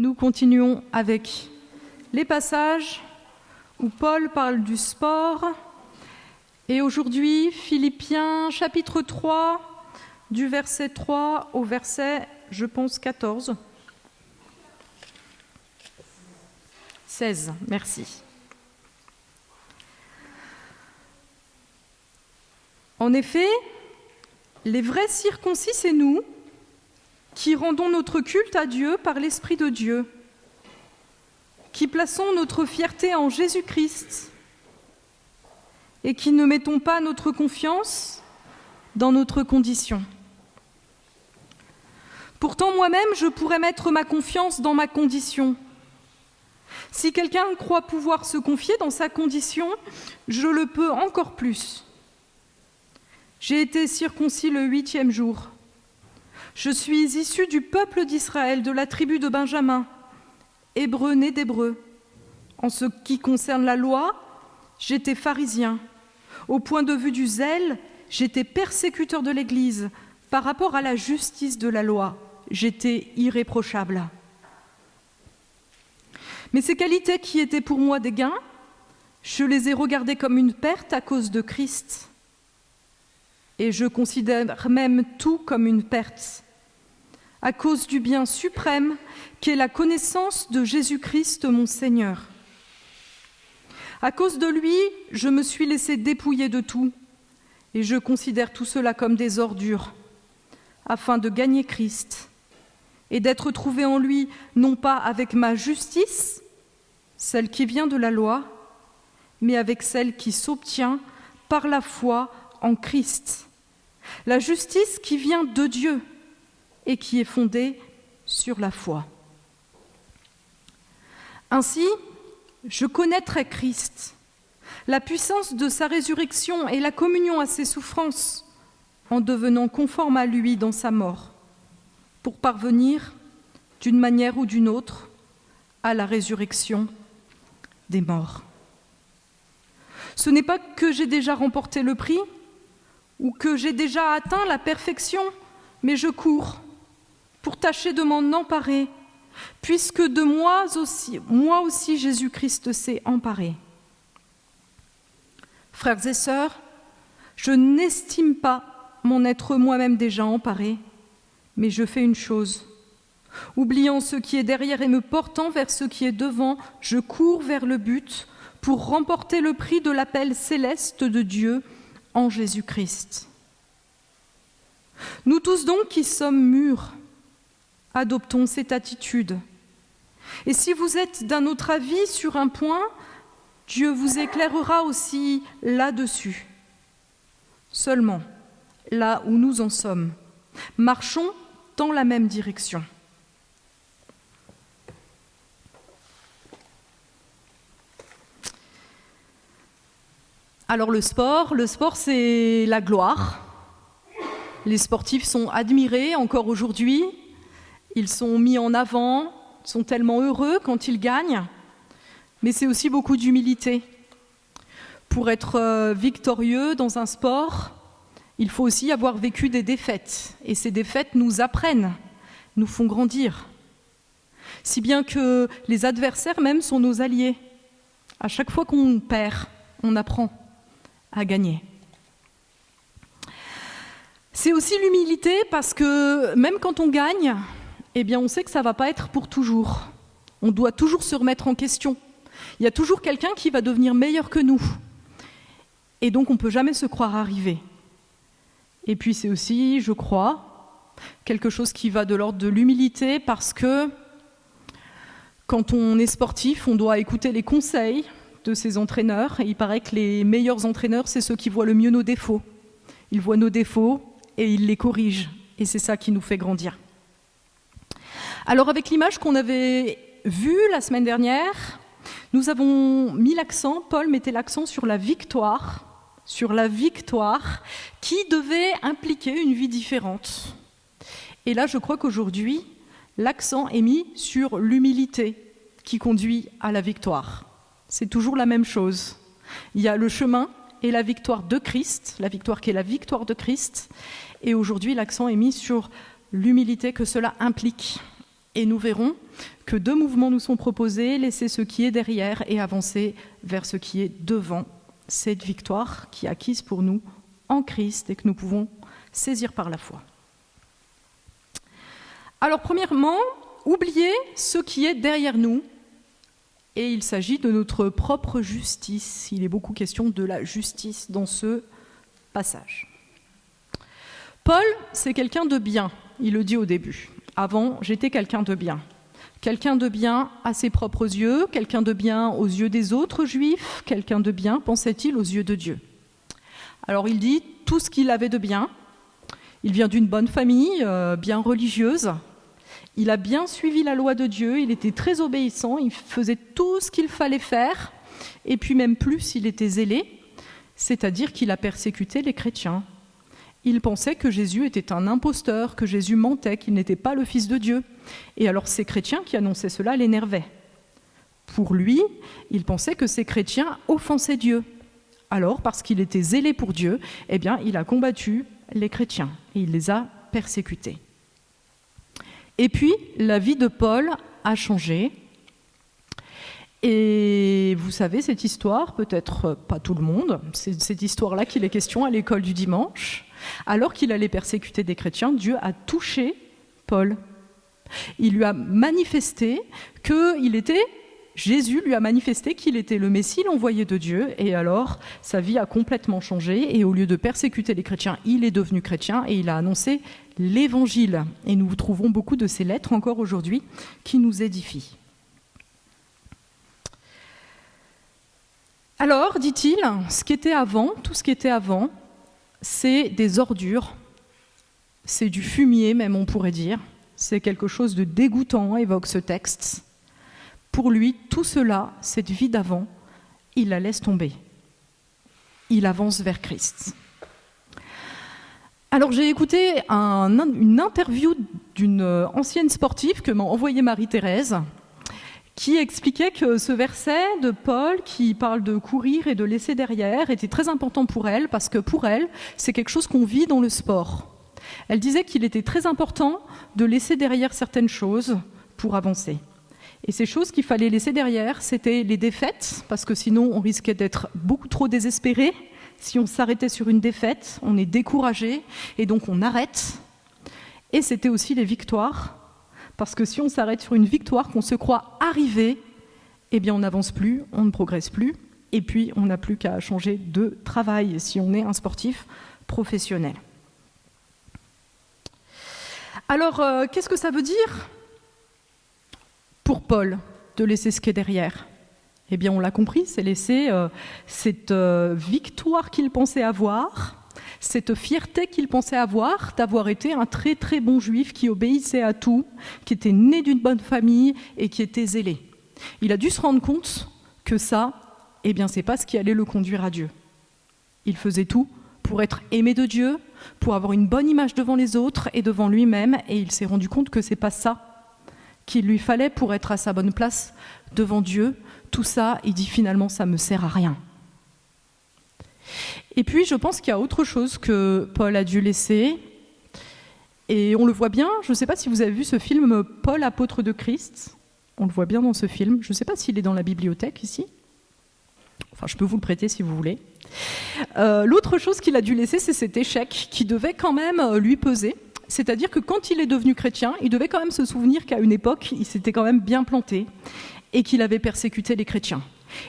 Nous continuons avec les passages où Paul parle du sport. Et aujourd'hui, Philippiens chapitre 3, du verset 3 au verset, je pense, 14. 16, merci. En effet, les vrais circoncis, c'est nous qui rendons notre culte à Dieu par l'Esprit de Dieu, qui plaçons notre fierté en Jésus-Christ et qui ne mettons pas notre confiance dans notre condition. Pourtant, moi-même, je pourrais mettre ma confiance dans ma condition. Si quelqu'un croit pouvoir se confier dans sa condition, je le peux encore plus. J'ai été circoncis le 8e jour. Je suis issu du peuple d'Israël, de la tribu de Benjamin, hébreu né d'hébreu. En ce qui concerne la loi, j'étais pharisien. Au point de vue du zèle, j'étais persécuteur de l'Église. Par rapport à la justice de la loi, j'étais irréprochable. Mais ces qualités qui étaient pour moi des gains, je les ai regardées comme une perte à cause de Christ. Et je considère même tout comme une perte, à cause du bien suprême qu'est la connaissance de Jésus-Christ mon Seigneur. À cause de lui, je me suis laissé dépouiller de tout, et je considère tout cela comme des ordures, afin de gagner Christ, et d'être trouvé en lui, non pas avec ma justice, celle qui vient de la loi, mais avec celle qui s'obtient par la foi en Christ. La justice qui vient de Dieu et qui est fondée sur la foi. Ainsi, je connaîtrai Christ, la puissance de sa résurrection et la communion à ses souffrances, en devenant conforme à lui dans sa mort, pour parvenir, d'une manière ou d'une autre, à la résurrection des morts. Ce n'est pas que j'ai déjà remporté le prix, ou que j'ai déjà atteint la perfection, mais je cours pour tâcher de m'en emparer, puisque de moi aussi Jésus-Christ s'est emparé. Frères et sœurs, je n'estime pas m'en être moi-même déjà emparé, mais je fais une chose. Oubliant ce qui est derrière et me portant vers ce qui est devant, je cours vers le but pour remporter le prix de l'appel céleste de Dieu en Jésus-Christ. Nous tous donc qui sommes mûrs, adoptons cette attitude. Et si vous êtes d'un autre avis sur un point, Dieu vous éclairera aussi là-dessus. Seulement, là où nous en sommes, marchons dans la même direction. Alors le sport, c'est la gloire. Les sportifs sont admirés encore aujourd'hui. Ils sont mis en avant, sont tellement heureux quand ils gagnent. Mais c'est aussi beaucoup d'humilité. Pour être victorieux dans un sport, il faut aussi avoir vécu des défaites. Et ces défaites nous apprennent, nous font grandir. Si bien que les adversaires même sont nos alliés. À chaque fois qu'on perd, on apprend à gagner. C'est aussi l'humilité parce que même quand on gagne, eh bien on sait que ça ne va pas être pour toujours. On doit toujours se remettre en question. Il y a toujours quelqu'un qui va devenir meilleur que nous. Et donc on ne peut jamais se croire arrivé. Et puis c'est aussi, je crois, quelque chose qui va de l'ordre de l'humilité parce que quand on est sportif, on doit écouter les conseils de ses entraîneurs. Et il paraît que les meilleurs entraîneurs, c'est ceux qui voient le mieux nos défauts. Ils voient nos défauts et ils les corrigent. Et c'est ça qui nous fait grandir. Alors avec l'image qu'on avait vue la semaine dernière, nous avons mis l'accent, Paul mettait l'accent sur la victoire qui devait impliquer une vie différente. Et là, je crois qu'aujourd'hui, l'accent est mis sur l'humilité qui conduit à la victoire. C'est toujours la même chose. Il y a le chemin et la victoire de Christ, la victoire qui est la victoire de Christ. Et aujourd'hui, l'accent est mis sur l'humilité que cela implique. Et nous verrons que 2 mouvements nous sont proposés, laisser ce qui est derrière et avancer vers ce qui est devant, cette victoire qui est acquise pour nous en Christ et que nous pouvons saisir par la foi. Alors premièrement, oublier ce qui est derrière nous, et il s'agit de notre propre justice. Il est beaucoup question de la justice dans ce passage. Paul, c'est quelqu'un de bien, il le dit au début. Avant, j'étais quelqu'un de bien. Quelqu'un de bien à ses propres yeux, quelqu'un de bien aux yeux des autres juifs, quelqu'un de bien, pensait-il, aux yeux de Dieu. Alors il dit tout ce qu'il avait de bien. Il vient d'une bonne famille, bien religieuse. Il a bien suivi la loi de Dieu, il était très obéissant, il faisait tout ce qu'il fallait faire, et puis même plus, il était zélé, c'est-à-dire qu'il a persécuté les chrétiens. Il pensait que Jésus était un imposteur, que Jésus mentait, qu'il n'était pas le Fils de Dieu. Et alors ces chrétiens qui annonçaient cela l'énervaient. Pour lui, il pensait que ces chrétiens offensaient Dieu. Alors, parce qu'il était zélé pour Dieu, eh bien, il a combattu les chrétiens et il les a persécutés. Et puis, la vie de Paul a changé. Et vous savez, cette histoire, peut-être pas tout le monde, c'est cette histoire-là qu'il est question à l'école du dimanche. Alors qu'il allait persécuter des chrétiens, Dieu a touché Paul. Il lui a manifesté Jésus lui a manifesté qu'il était le Messie, l'envoyé de Dieu, et alors sa vie a complètement changé, et au lieu de persécuter les chrétiens, il est devenu chrétien, et il a annoncé l'Évangile. Et nous trouvons beaucoup de ces lettres encore aujourd'hui qui nous édifient. Alors, dit-il, ce qui était avant, tout ce qui était avant, c'est des ordures, c'est du fumier même, on pourrait dire. C'est quelque chose de dégoûtant, évoque ce texte. Pour lui, tout cela, cette vie d'avant, il la laisse tomber. Il avance vers Christ. Alors j'ai écouté une interview d'une ancienne sportive que m'a envoyée Marie-Thérèse, qui expliquait que ce verset de Paul, qui parle de courir et de laisser derrière, était très important pour elle, parce que pour elle, c'est quelque chose qu'on vit dans le sport. Elle disait qu'il était très important de laisser derrière certaines choses pour avancer. Et ces choses qu'il fallait laisser derrière, c'était les défaites, parce que sinon on risquait d'être beaucoup trop désespéré. Si on s'arrêtait sur une défaite, on est découragé, et donc on arrête. Et c'était aussi les victoires, parce que si on s'arrête sur une victoire qu'on se croit arriver, eh bien on n'avance plus, on ne progresse plus, et puis on n'a plus qu'à changer de travail si on est un sportif professionnel. Alors, qu'est-ce que ça veut dire pour Paul de laisser ce qui est derrière ? Eh bien, on l'a compris, c'est laisser cette victoire qu'il pensait avoir, cette fierté qu'il pensait avoir d'avoir été un très très bon juif qui obéissait à tout, qui était né d'une bonne famille et qui était zélé. Il a dû se rendre compte que ça, eh bien, c'est pas ce qui allait le conduire à Dieu. Il faisait tout pour être aimé de Dieu, pour avoir une bonne image devant les autres et devant lui-même, et il s'est rendu compte que c'est pas ça qu'il lui fallait pour être à sa bonne place devant Dieu. Tout ça, il dit finalement, ça me sert à rien. Et puis, je pense qu'il y a autre chose que Paul a dû laisser, et on le voit bien. Je ne sais pas si vous avez vu ce film Paul, apôtre de Christ. On le voit bien dans ce film. Je ne sais pas s'il est dans la bibliothèque ici. Enfin, je peux vous le prêter si vous voulez. L'autre chose qu'il a dû laisser, c'est cet échec qui devait quand même lui peser. C'est-à-dire que quand il est devenu chrétien, il devait quand même se souvenir qu'à une époque, il s'était quand même bien planté et qu'il avait persécuté les chrétiens.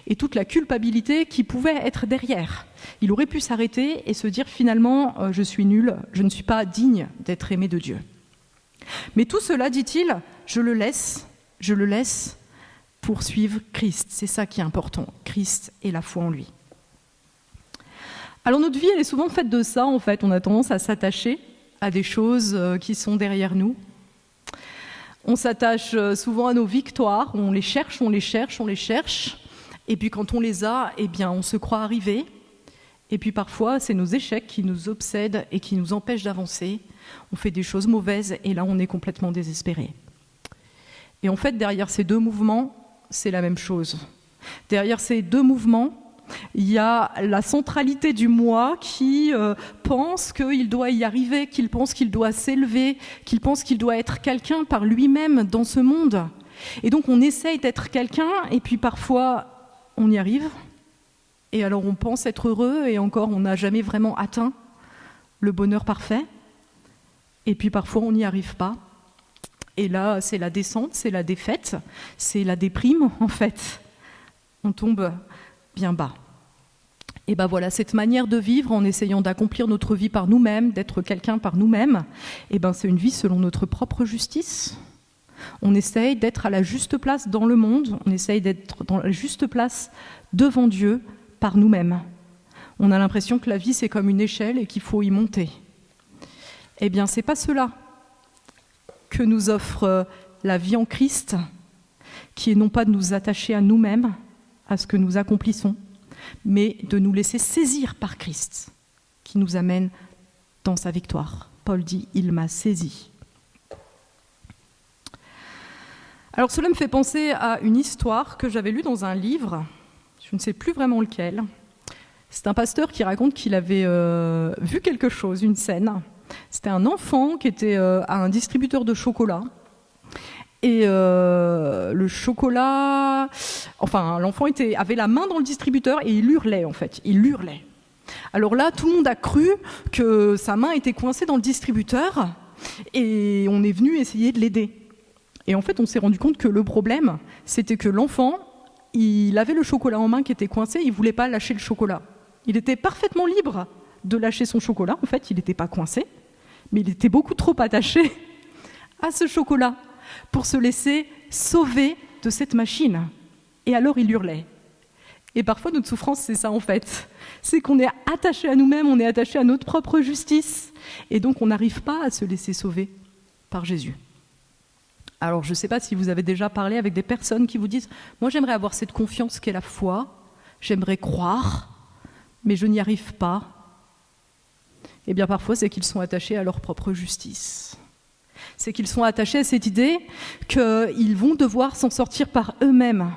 Et toute la culpabilité qui pouvait être derrière. Il aurait pu s'arrêter et se dire finalement, je suis nul, je ne suis pas digne d'être aimé de Dieu. Mais tout cela, dit-il, je le laisse pour suivre Christ. C'est ça qui est important, Christ et la foi en lui. Alors notre vie, elle est souvent faite de ça, en fait. On a tendance à s'attacher à des choses qui sont derrière nous. On s'attache souvent à nos victoires, on les cherche. Et puis quand on les a, eh bien, on se croit arrivé. Et puis parfois, c'est nos échecs qui nous obsèdent et qui nous empêchent d'avancer. On fait des choses mauvaises et là, on est complètement désespéré. Et en fait, derrière ces deux mouvements, c'est la même chose. Derrière ces deux mouvements, Il y a la centralité du moi qui pense qu'il doit y arriver, qu'il pense qu'il doit s'élever, qu'il pense qu'il doit être quelqu'un par lui-même dans ce monde. Et donc on essaye d'être quelqu'un, et puis parfois on y arrive, et alors on pense être heureux, et encore on n'a jamais vraiment atteint le bonheur parfait, et puis parfois on n'y arrive pas. Et là c'est la descente, c'est la défaite, c'est la déprime en fait. On tombe bien bas. Et ben voilà, cette manière de vivre en essayant d'accomplir notre vie par nous-mêmes, d'être quelqu'un par nous-mêmes, et ben c'est une vie selon notre propre justice. On essaye d'être à la juste place dans le monde, on essaye d'être dans la juste place devant Dieu par nous-mêmes. On a l'impression que la vie c'est comme une échelle et qu'il faut y monter. Eh bien c'est pas cela que nous offre la vie en Christ, qui est non pas de nous attacher à nous-mêmes, à ce que nous accomplissons, mais de nous laisser saisir par Christ, qui nous amène dans sa victoire. Paul dit « Il m'a saisi ». Alors cela me fait penser à une histoire que j'avais lue dans un livre, je ne sais plus vraiment lequel. C'est un pasteur qui raconte qu'il avait vu quelque chose, une scène. C'était un enfant qui était à un distributeur de chocolat. Et le chocolat... Enfin, l'enfant avait la main dans le distributeur et il hurlait, en fait. Il hurlait. Alors là, tout le monde a cru que sa main était coincée dans le distributeur et on est venu essayer de l'aider. Et en fait, on s'est rendu compte que le problème, c'était que l'enfant, il avait le chocolat en main qui était coincé, il ne voulait pas lâcher le chocolat. Il était parfaitement libre de lâcher son chocolat. En fait, il n'était pas coincé, mais il était beaucoup trop attaché à ce chocolat pour se laisser sauver de cette machine. Et alors il hurlait. Et parfois notre souffrance c'est ça en fait. C'est qu'on est attaché à nous-mêmes, on est attaché à notre propre justice. Et donc on n'arrive pas à se laisser sauver par Jésus. Alors je ne sais pas si vous avez déjà parlé avec des personnes qui vous disent « Moi j'aimerais avoir cette confiance qu'est la foi, j'aimerais croire, mais je n'y arrive pas. » Eh bien parfois c'est qu'ils sont attachés à leur propre justice. C'est qu'ils sont attachés à cette idée qu'ils vont devoir s'en sortir par eux-mêmes.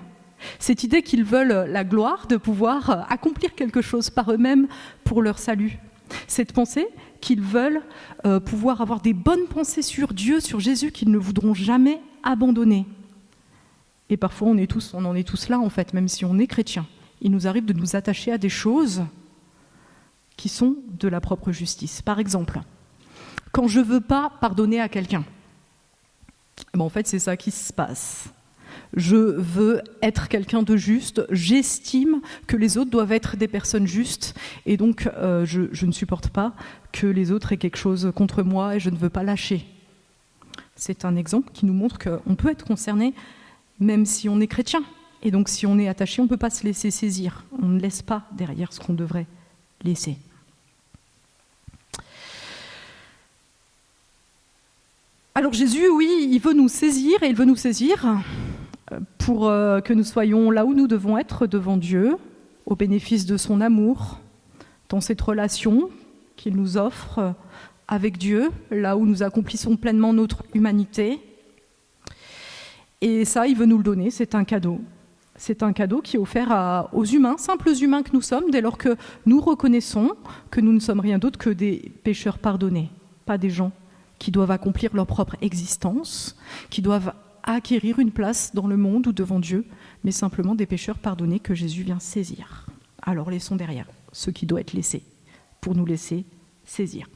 Cette idée qu'ils veulent la gloire de pouvoir accomplir quelque chose par eux-mêmes pour leur salut. Cette pensée qu'ils veulent pouvoir avoir des bonnes pensées sur Dieu, sur Jésus, qu'ils ne voudront jamais abandonner. Et parfois on en est tous là en fait, même si on est chrétien. Il nous arrive de nous attacher à des choses qui sont de la propre justice. Par exemple, quand je ne veux pas pardonner à quelqu'un, en fait, c'est ça qui se passe. Je veux être quelqu'un de juste, j'estime que les autres doivent être des personnes justes, et donc je ne supporte pas que les autres aient quelque chose contre moi et je ne veux pas lâcher. C'est un exemple qui nous montre qu'on peut être concerné même si on est chrétien. Et donc si on est attaché, on ne peut pas se laisser saisir. On ne laisse pas derrière ce qu'on devrait laisser. Alors Jésus, oui, il veut nous saisir, et il veut nous saisir pour que nous soyons là où nous devons être devant Dieu, au bénéfice de son amour, dans cette relation qu'il nous offre avec Dieu, là où nous accomplissons pleinement notre humanité. Et ça, il veut nous le donner, c'est un cadeau. C'est un cadeau qui est offert aux humains, simples humains que nous sommes, dès lors que nous reconnaissons que nous ne sommes rien d'autre que des pécheurs pardonnés, pas des gens qui doivent accomplir leur propre existence, qui doivent acquérir une place dans le monde ou devant Dieu, mais simplement des pécheurs pardonnés que Jésus vient saisir. Alors laissons derrière ce qui doit être laissé, pour nous laisser saisir.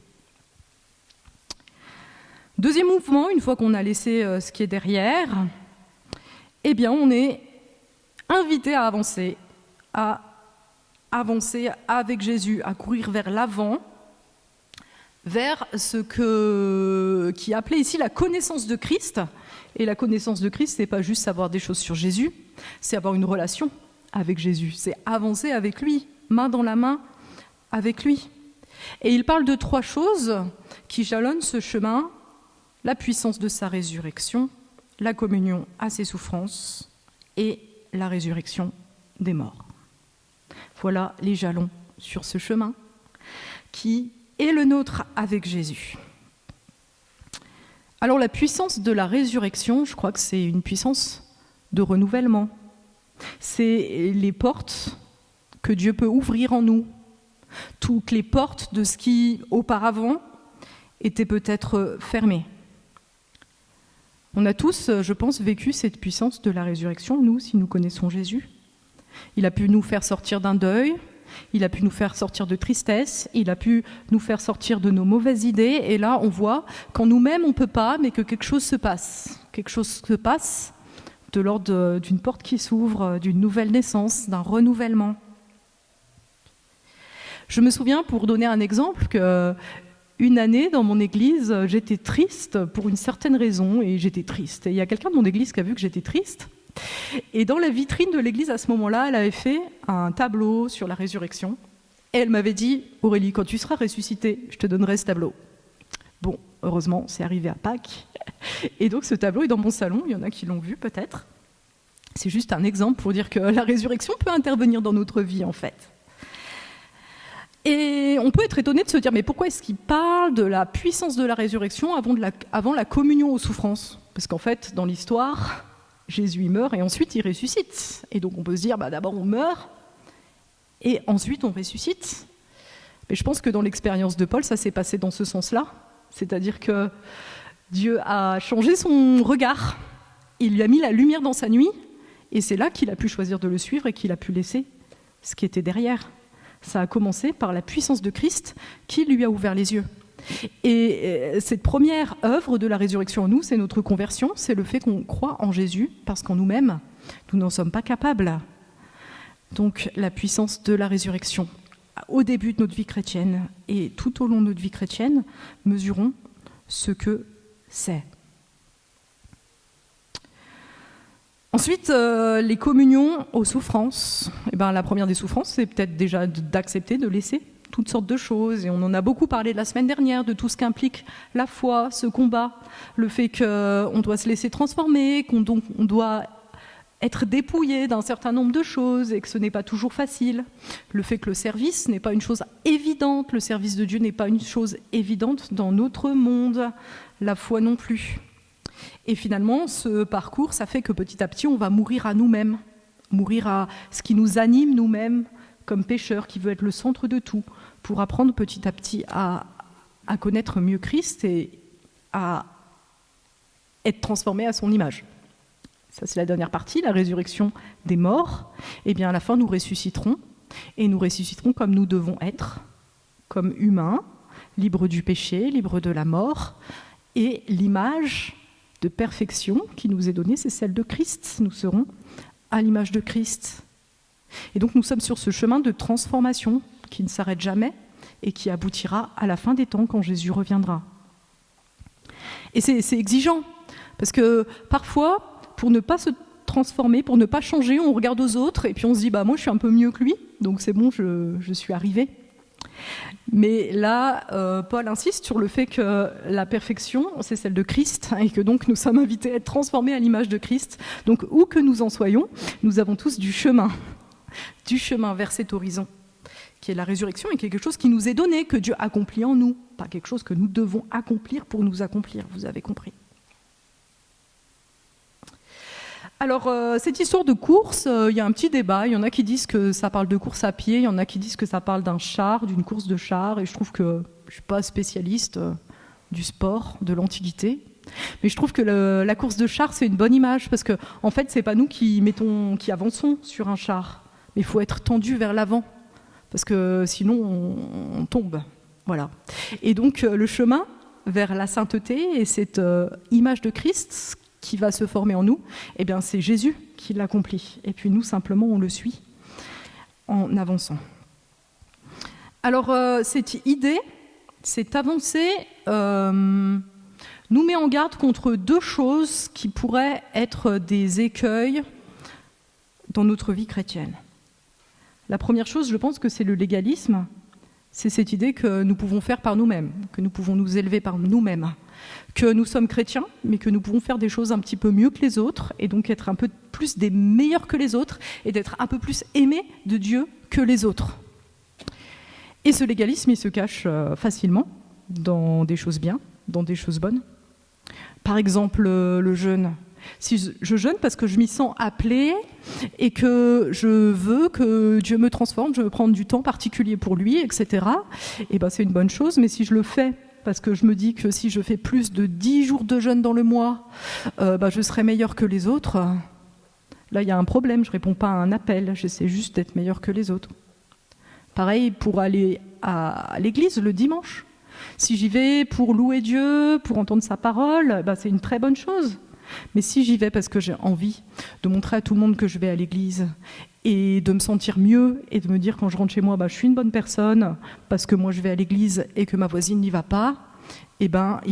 Deuxième mouvement, une fois qu'on a laissé ce qui est derrière, eh bien on est invité à avancer avec Jésus, à courir vers l'avant, vers ce qui est appelé ici la connaissance de Christ. Et la connaissance de Christ, c'est pas juste savoir des choses sur Jésus, c'est avoir une relation avec Jésus, c'est avancer avec lui, main dans la main avec lui. Et il parle de 3 choses qui jalonnent ce chemin: la puissance de sa résurrection, la communion à ses souffrances et la résurrection des morts. Voilà les jalons sur ce chemin qui est le nôtre avec Jésus. Alors la puissance de la résurrection, je crois que c'est une puissance de renouvellement. C'est les portes que Dieu peut ouvrir en nous toutes les portes de ce qui, auparavant, était peut-être fermé. On a tous, je pense, vécu cette puissance de la résurrection, nous, si nous connaissons Jésus. Il a pu nous faire sortir d'un deuil, il a pu nous faire sortir de tristesse, il a pu nous faire sortir de nos mauvaises idées, et là, on voit qu'en nous-mêmes, on ne peut pas, mais que quelque chose se passe. Quelque chose se passe de l'ordre d'une porte qui s'ouvre, d'une nouvelle naissance, d'un renouvellement. Je me souviens, pour donner un exemple, qu'une année, dans mon église, j'étais triste pour une certaine raison, et j'étais triste. Et il y a quelqu'un de mon église qui a vu que j'étais triste. Et dans la vitrine de l'église, à ce moment-là, elle avait fait un tableau sur la résurrection. Et elle m'avait dit, Aurélie, quand tu seras ressuscitée, je te donnerai ce tableau. Bon, heureusement, c'est arrivé à Pâques. Et donc ce tableau est dans mon salon, il y en a qui l'ont vu peut-être. C'est juste un exemple pour dire que la résurrection peut intervenir dans notre vie, en fait. Et on peut être étonné de se dire, mais pourquoi est-ce qu'il parle de la puissance de la résurrection avant la communion aux souffrances ? Parce qu'en fait, dans l'histoire, Jésus il meurt et ensuite il ressuscite. Et donc on peut se dire, d'abord on meurt et ensuite on ressuscite. Mais je pense que dans l'expérience de Paul, ça s'est passé dans ce sens-là. C'est-à-dire que Dieu a changé son regard. Il lui a mis la lumière dans sa nuit et c'est là qu'il a pu choisir de le suivre et qu'il a pu laisser ce qui était derrière. Ça a commencé par la puissance de Christ qui lui a ouvert les yeux. Et cette première œuvre de la résurrection en nous, c'est notre conversion, c'est le fait qu'on croit en Jésus, parce qu'en nous-mêmes, nous n'en sommes pas capables. Donc la puissance de la résurrection, au début de notre vie chrétienne et tout au long de notre vie chrétienne, mesurons ce que c'est. Ensuite, les communions aux souffrances. La première des souffrances, c'est peut-être déjà d'accepter, de laisser toutes sortes de choses. Et on en a beaucoup parlé la semaine dernière, de tout ce qu'implique la foi, ce combat, le fait qu'on doit se laisser transformer, qu'on doit être dépouillé d'un certain nombre de choses et que ce n'est pas toujours facile. Le fait que le service n'est pas une chose évidente, le service de Dieu n'est pas une chose évidente dans notre monde, la foi non plus. Et finalement, ce parcours, ça fait que petit à petit, on va mourir à nous-mêmes, mourir à ce qui nous anime nous-mêmes, comme pécheurs qui veut être le centre de tout, pour apprendre petit à petit à connaître mieux Christ et à être transformé à son image. Ça, c'est la dernière partie, la résurrection des morts. Eh bien, à la fin, nous ressusciterons, et nous ressusciterons comme nous devons être, comme humains, libres du péché, libres de la mort, et l'image de perfection qui nous est donnée, c'est celle de Christ. Nous serons à l'image de Christ. Et donc nous sommes sur ce chemin de transformation qui ne s'arrête jamais et qui aboutira à la fin des temps quand Jésus reviendra. Et c'est exigeant, parce que parfois, pour ne pas se transformer, pour ne pas changer, on regarde aux autres et puis on se dit moi je suis un peu mieux que lui, donc c'est bon, je suis arrivé. Mais là, Paul insiste sur le fait que la perfection, c'est celle de Christ, et que donc nous sommes invités à être transformés à l'image de Christ. Donc où que nous en soyons, nous avons tous du chemin vers cet horizon, qui est la résurrection, et quelque chose qui nous est donné, que Dieu accomplit en nous, pas quelque chose que nous devons accomplir pour nous accomplir, vous avez compris. Alors, cette histoire de course, il y a un petit débat. Il y en a qui disent que ça parle de course à pied, il y en a qui disent que ça parle d'un char, d'une course de char, et je trouve que je ne suis pas spécialiste du sport, de l'Antiquité. Mais je trouve que la course de char, c'est une bonne image, parce que en fait, c'est pas nous qui avançons sur un char, mais il faut être tendu vers l'avant, parce que sinon, on tombe. Voilà. Et donc, le chemin vers la sainteté et cette image de Christ qui va se former en nous, eh bien c'est Jésus qui l'accomplit. Et puis nous, simplement, on le suit en avançant. Alors, cette idée, cette avancée, nous met en garde contre deux choses qui pourraient être des écueils dans notre vie chrétienne. La première chose, je pense que c'est le légalisme. C'est cette idée que nous pouvons faire par nous-mêmes, que nous pouvons nous élever par nous-mêmes, que nous sommes chrétiens, mais que nous pouvons faire des choses un petit peu mieux que les autres, et donc être un peu plus des meilleurs que les autres, et d'être un peu plus aimés de Dieu que les autres. Et ce légalisme, il se cache facilement dans des choses bien, dans des choses bonnes. Par exemple, le jeûne. Si je jeûne parce que je m'y sens appelée et que je veux que Dieu me transforme, je veux prendre du temps particulier pour lui, etc., et ben c'est une bonne chose. Mais si je le fais parce que je me dis que si je fais plus de 10 jours de jeûne dans le mois, je serai meilleure que les autres, là il y a un problème, je ne réponds pas à un appel, j'essaie juste d'être meilleure que les autres. Pareil pour aller à l'église le dimanche. Si j'y vais pour louer Dieu, pour entendre sa parole, c'est une très bonne chose. Mais si j'y vais parce que j'ai envie de montrer à tout le monde que je vais à l'église et de me sentir mieux et de me dire quand je rentre chez moi, je suis une bonne personne parce que moi je vais à l'église et que ma voisine n'y va pas, il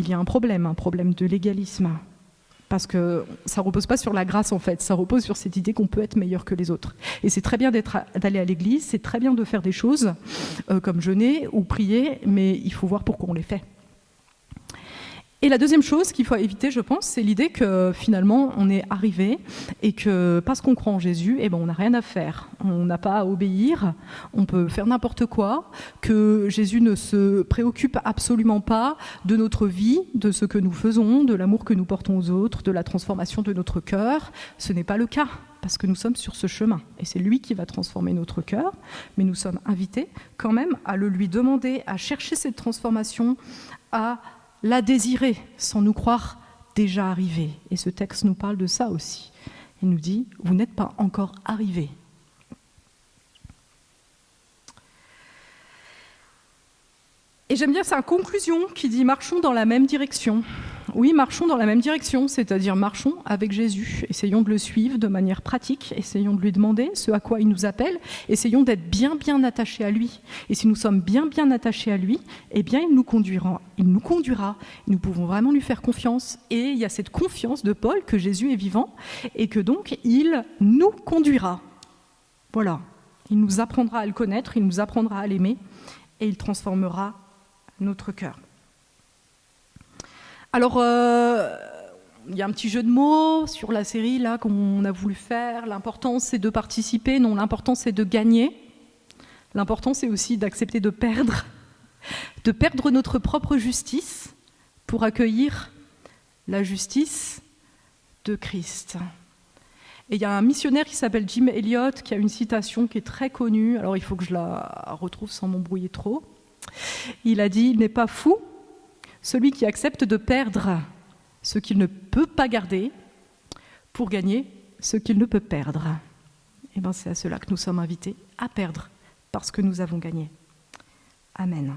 y a un problème de légalisme. Parce que ça ne repose pas sur la grâce en fait, ça repose sur cette idée qu'on peut être meilleur que les autres. Et c'est très bien d'aller à l'église, c'est très bien de faire des choses comme jeûner ou prier, mais il faut voir pourquoi on les fait. Et la deuxième chose qu'il faut éviter, je pense, c'est l'idée que finalement on est arrivé et que parce qu'on croit en Jésus, on n'a rien à faire. On n'a pas à obéir, on peut faire n'importe quoi, que Jésus ne se préoccupe absolument pas de notre vie, de ce que nous faisons, de l'amour que nous portons aux autres, de la transformation de notre cœur. Ce n'est pas le cas, parce que nous sommes sur ce chemin. Et c'est lui qui va transformer notre cœur, mais nous sommes invités quand même à le lui demander, à chercher cette transformation, à la désirer sans nous croire déjà arrivés. Et ce texte nous parle de ça aussi. Il nous dit, vous n'êtes pas encore arrivés. Et j'aime bien sa conclusion qui dit, marchons dans la même direction. Oui, marchons dans la même direction, c'est-à-dire marchons avec Jésus. Essayons de le suivre de manière pratique, essayons de lui demander ce à quoi il nous appelle, essayons d'être bien attachés à lui. Et si nous sommes bien attachés à lui, il nous conduira. Nous pouvons vraiment lui faire confiance. Et il y a cette confiance de Paul que Jésus est vivant et que donc il nous conduira. Voilà, il nous apprendra à le connaître, il nous apprendra à l'aimer et il transformera notre cœur. Alors, il y a un petit jeu de mots sur la série là qu'on a voulu faire. L'important, c'est de participer. Non, l'important, c'est de gagner. L'important, c'est aussi d'accepter de perdre notre propre justice pour accueillir la justice de Christ. Et il y a un missionnaire qui s'appelle Jim Elliot qui a une citation qui est très connue. Alors, il faut que je la retrouve sans m'embrouiller trop. Il a dit « Il n'est pas fou celui qui accepte de perdre ce qu'il ne peut pas garder pour gagner ce qu'il ne peut perdre. » Et c'est à cela que nous sommes invités, à perdre parce que nous avons gagné. Amen.